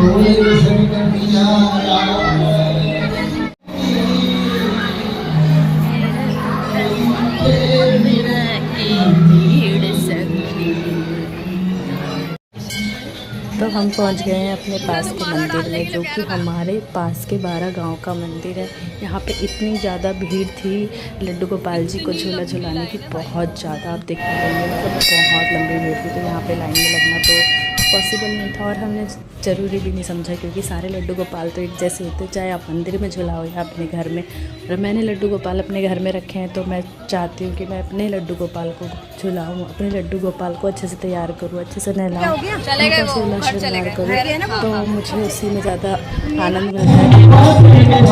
तो हम पहुंच गए हैं अपने पास के मंदिर में, जो कि हमारे पास के 12 गांव का मंदिर है। यहाँ पे इतनी ज़्यादा भीड़ थी लड्डू गोपाल जी को झूला झुलाने की, बहुत ज़्यादा। आप देख पा रहे हैं, मतलब बहुत लंबी भीड़ थी। तो यहाँ पे लाइन में लगना तो पॉसिबल नहीं था, और हमने ज़रूरी भी नहीं समझा, क्योंकि सारे लड्डू गोपाल तो एक जैसे होते, चाहे आप मंदिर में झुलाओ या अपने घर में। और मैंने लड्डू गोपाल अपने घर में रखे हैं, तो मैं चाहती हूँ कि मैं अपने लड्डू गोपाल को झुलाऊँ, अपने लड्डू गोपाल को अच्छे से तैयार करूँ, अच्छे से नहलाऊँ, उनका सोलह श्रृंगार करूँ। तो मुझे उसी में ज़्यादा आनंद मिलता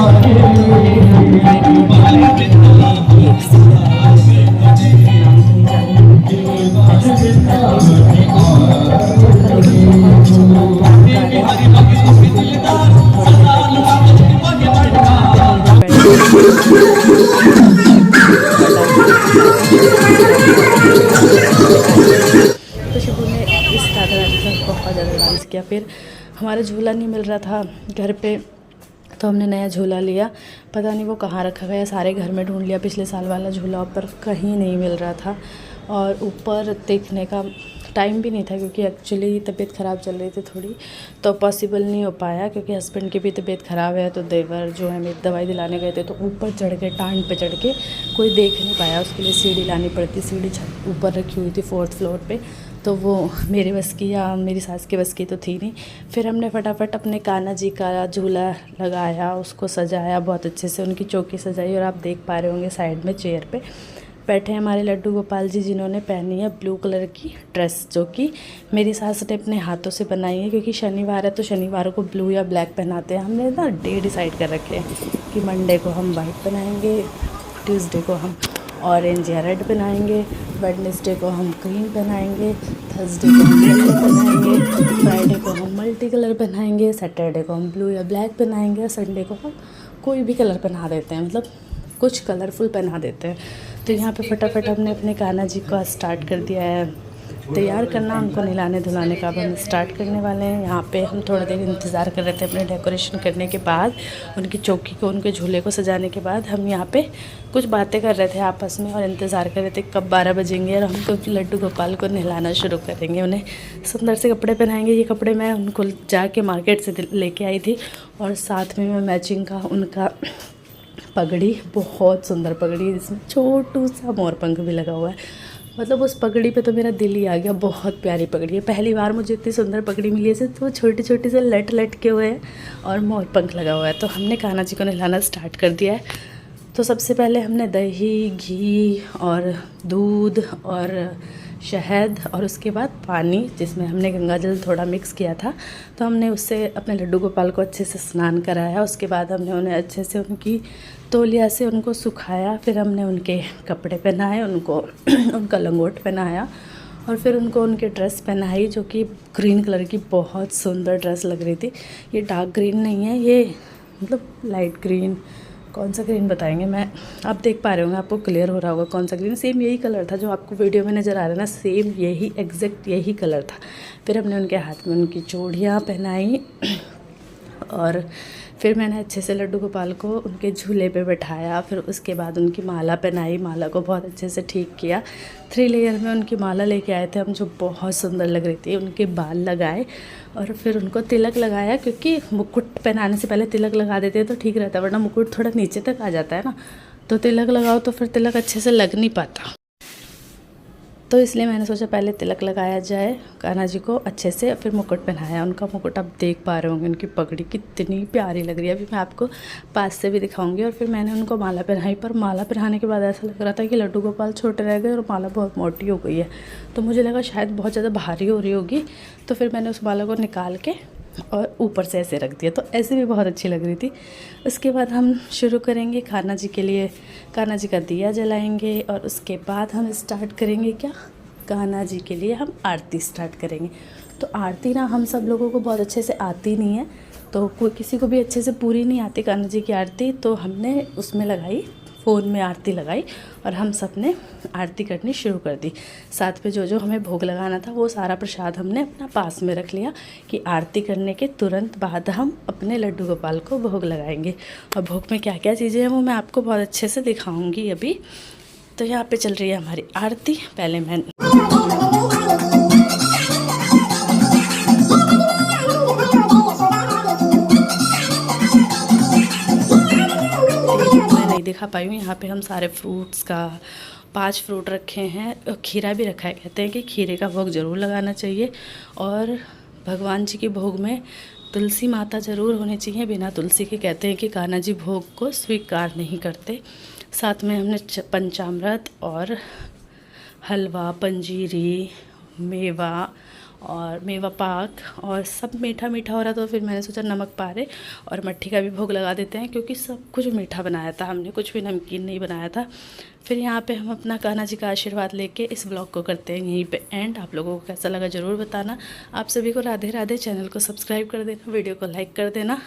तो शिबू ने इस राधा रानी के साथ बहुत ज़्यादा डांस किया। फिर हमारा झूला नहीं मिल रहा था घर पे, तो हमने नया झूला लिया। पता नहीं वो कहाँ रखा गया, सारे घर में ढूंढ लिया, पिछले साल वाला झूला पर कहीं नहीं मिल रहा था। और ऊपर देखने का टाइम भी नहीं था, क्योंकि एक्चुअली तबीयत ख़राब चल रही थी थोड़ी, तो पॉसिबल नहीं हो पाया। क्योंकि हस्बैंड की भी तबीयत ख़राब है, तो देवर जो है मेरी दवाई दिलाने गए थे, तो ऊपर चढ़ के टांग पे चढ़ के कोई देख नहीं पाया। उसके लिए सीढ़ी लानी पड़ती, सीढ़ी छत ऊपर रखी हुई थी 4th फ्लोर पे, तो वो मेरे बस की या मेरी सास के बस की तो थी नहीं। फिर हमने फटाफट अपने कान्हा जी का झूला लगाया, उसको सजाया बहुत अच्छे से, उनकी चौकी सजाई। और आप देख पा रहे होंगे साइड में चेयर पे बैठे हैं हमारे लड्डू गोपाल जी, जिन्होंने पहनी है ब्लू कलर की ड्रेस, जो कि मेरी सास ने अपने हाथों से बनाई है। क्योंकि शनिवार है, तो शनिवार को ब्लू या ब्लैक पहनाते हैं। हमने ना डे डिसाइड कर रखे हैं कि मंडे को हम वाइट पहनाएंगे, ट्यूसडे को हम ऑरेंज या रेड पहनाएंगे, वेडनेसडे को हम ग्रीन पहनाएंगे, थर्सडे को हम येलो पहनाएंगे, फ्राइडे को हम मल्टी कलर पहनाएंगे, सैटरडे को हम ब्लू या ब्लैक पहनाएंगे, और संडे को हम कोई भी कलर पहना देते हैं, मतलब कुछ कलरफुल पहना देते हैं। तो यहाँ पे फटाफट हमने अपने कान्हा जी का स्टार्ट कर दिया है तैयार करना, उनको नहलाने धुलाने का अब हम स्टार्ट करने वाले हैं। यहाँ पे हम थोड़ी देर इंतज़ार कर रहे थे अपने डेकोरेशन करने के बाद, उनकी चौकी को, उनके झूले को सजाने के बाद हम यहाँ पे कुछ बातें कर रहे थे आपस में, और इंतज़ार कर रहे थे कब 12 बजेंगे और हम तो लड्डू गोपाल को नहलाना शुरू करेंगे, उन्हें सुंदर से कपड़े पहनाएंगे। ये कपड़े मैं उनको जाके मार्केट से लेके आई थी, और साथ में मैं मैचिंग का उनका पगड़ी, बहुत सुंदर पगड़ी, जिसमें छोटू सा मोर पंख भी लगा हुआ है। मतलब उस पगड़ी पे तो मेरा दिल ही आ गया, बहुत प्यारी पगड़ी है। पहली बार मुझे इतनी सुंदर पगड़ी मिली है, तो छोटे छोटे से लट के हुए हैं और मोर पंख लगा हुआ है। तो हमने कान्हा जी को नहलाना स्टार्ट कर दिया है। तो सबसे पहले हमने दही, घी और दूध और शहद, और उसके बाद पानी, जिसमें हमने गंगा जल थोड़ा मिक्स किया था, तो हमने उससे अपने लड्डू गोपाल को अच्छे से स्नान कराया। उसके बाद हमने उन्हें अच्छे से उनकी तौलिया से उनको सुखाया। फिर हमने उनके कपड़े पहनाए, उनको उनका लंगोट पहनाया, और फिर उनको उनकी ड्रेस पहनाई, जो कि ग्रीन कलर की बहुत सुंदर ड्रेस लग रही थी। ये डार्क ग्रीन नहीं है, ये मतलब लाइट ग्रीन, कौन सा ग्रीन बताएंगे, मैं आप देख पा रहे होंगे, आपको क्लियर हो रहा होगा कौन सा ग्रीन। सेम यही कलर था जो आपको वीडियो में नज़र आ रहा है ना, सेम यही एग्जैक्ट यही कलर था। फिर हमने उनके हाथ में उनकी चूड़ियाँ पहनाई, और फिर मैंने अच्छे से लड्डू गोपाल को उनके झूले पे बैठाया। फिर उसके बाद उनकी माला पहनाई, माला को बहुत अच्छे से ठीक किया। 3 लेयर में उनकी माला लेके आए थे हम, जो बहुत सुंदर लग रही थी। उनके बाल लगाए और फिर उनको तिलक लगाया, क्योंकि मुकुट पहनाने से पहले तिलक लगा देते तो ठीक रहता, वरना मुकुट थोड़ा नीचे तक आ जाता है ना, तो तिलक लगाओ तो फिर तिलक अच्छे से लग नहीं पाता। तो इसलिए मैंने सोचा पहले तिलक लगाया जाए कान्हा जी को अच्छे से, फिर मुकुट पहनाया। उनका मुकुट आप देख पा रहे होंगे, उनकी पगड़ी कितनी प्यारी लग रही है, अभी मैं आपको पास से भी दिखाऊंगी। और फिर मैंने उनको माला पहनाई, पर माला पहनाने के बाद ऐसा लग रहा था कि लड्डू गोपाल छोटे रह गए और माला बहुत मोटी हो गई है, तो मुझे लगा शायद बहुत ज़्यादा भारी हो रही होगी। तो फिर मैंने उस माला को निकाल के और ऊपर से ऐसे रख दिया, तो ऐसे भी बहुत अच्छी लग रही थी। उसके बाद हम शुरू करेंगे कान्हा जी के लिए, कान्हा जी का दिया जलाएंगे, और उसके बाद हम स्टार्ट करेंगे क्या, कान्हा जी के लिए हम आरती स्टार्ट करेंगे। तो आरती ना हम सब लोगों को बहुत अच्छे से आती नहीं है, तो कोई किसी को भी अच्छे से पूरी नहीं आती कान्हा जी की आरती, तो हमने उसमें लगाई फ़ोन में आरती लगाई और हम सब ने आरती करनी शुरू कर दी। साथ में जो जो हमें भोग लगाना था वो सारा प्रसाद हमने अपना पास में रख लिया कि आरती करने के तुरंत बाद हम अपने लड्डू गोपाल को भोग लगाएंगे। और भोग में क्या क्या चीज़ें हैं वो मैं आपको बहुत अच्छे से दिखाऊंगी अभी। तो यहाँ पे चल रही है हमारी आरती। पहले मैं नहीं दिखा पाई हूँ। यहाँ पे हम सारे फ्रूट्स का 5 फ्रूट रखे हैं, खीरा भी रखा है। कहते हैं कि खीरे का भोग ज़रूर लगाना चाहिए और भगवान जी के भोग में तुलसी माता ज़रूर होनी चाहिए। बिना तुलसी के कहते हैं कि कान्हा जी भोग को स्वीकार नहीं करते। साथ में हमने पंचामृत और हलवा, पंजीरी, मेवा और मेवा पाक और सब मीठा मीठा हो रहा, तो फिर मैंने सोचा नमक पारे और मट्ठी का भी भोग लगा देते हैं, क्योंकि सब कुछ मीठा बनाया था हमने, कुछ भी नमकीन नहीं बनाया था। फिर यहाँ पे हम अपना कान्हा जी का आशीर्वाद लेके इस ब्लॉग को करते हैं यहीं पे एंड। आप लोगों को कैसा लगा ज़रूर बताना। आप सभी को राधे राधे। चैनल को सब्सक्राइब कर देना, वीडियो को लाइक कर देना।